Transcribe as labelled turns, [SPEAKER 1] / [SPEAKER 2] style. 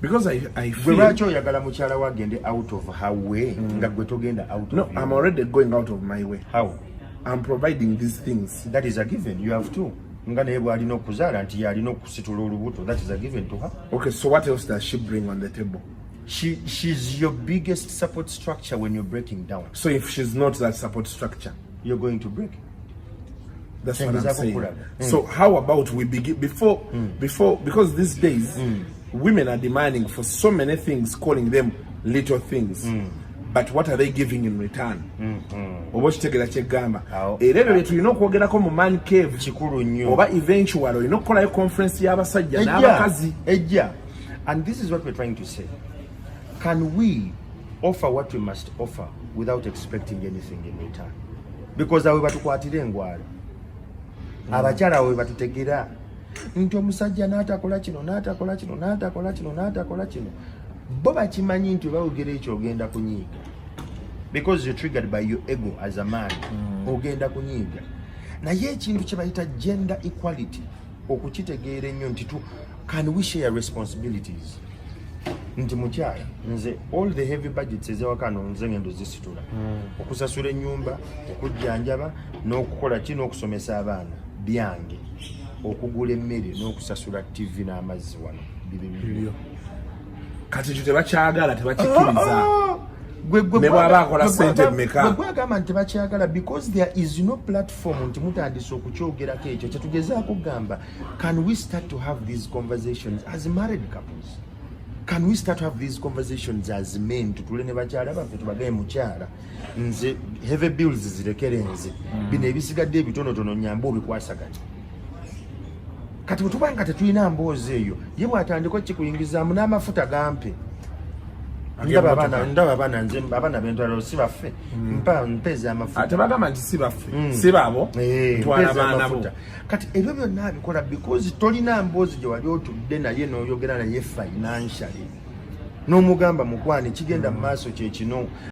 [SPEAKER 1] Because I feel
[SPEAKER 2] out of her way.
[SPEAKER 1] No, I'm already going out of my way.
[SPEAKER 2] How?
[SPEAKER 1] I'm providing these things.
[SPEAKER 2] That is a given. You have to. That is a given to her.
[SPEAKER 1] Okay, so what else does she bring on the table?
[SPEAKER 2] She's your biggest support structure when you're breaking down.
[SPEAKER 1] So if she's not that support structure,
[SPEAKER 2] you're going to break.
[SPEAKER 1] That's what I'm saying. So how about we begin before because these days women are demanding for so many things, calling them little things. But what are they giving in return? Obochitegera kyegamba era ebyo tulina okwogerako mu man cave
[SPEAKER 2] kikulu nnyo
[SPEAKER 1] oba eventually olina okukolayo conference y'abasajja n'abakazi
[SPEAKER 2] ejja. And this is what we're trying to say. Can we offer what we must offer without expecting anything in return? Because awe batukwatira engwala abakyala awe batutegera nti omusajja n'atakola kino n'atakola kino n'atakola kino n'atakola kino bo bakimanyi nti bawogera ekyo ogenda kunyiiga because you're triggered by your ego as a man. Ogenda kunyiiga naye ekintu kye bayita gender equality okukitegeera ennyo nti can we share responsibilities? Nti mukyala nze all the heavy budgets ezewakano nze ngendo zisitula okusasula ennyumba okujjanjaba n'okukola kino okusomesa abaana byange okugula emmere n'okusasula TV n'amazzi wano bibyo
[SPEAKER 1] kati kyo tebakyagala tebakikkiriza ne bw'aba akola ssente mmeka
[SPEAKER 2] gwagamba nti tebakyagala because there is no platform nti mutandise okukyogerako ekyo kyetugezaako kugamba. Can we start to have these conversations as married couples? Can we start to have these conversations as men? Tutule ne bakyala baffe tubagaye mukyala nze heavy bills zirekere nze bino ebisigadde ebitonotono nyambe obikwasaganya. Kati bwetubanga tetulina mboozi eyo ye bw'atandika kikuyingizaamu n'amafuta gampe ndaba abaana nze abaana bentwala si baffe mpeza amafuta
[SPEAKER 1] tebagamba nti si baffe si babo twala baana bo.
[SPEAKER 2] Kati ebyo byonna abikola because tolina mboozi gye wali otudde naye n'oyogera naye financially n'omugamba mukwani kigenda mu maaso kye kino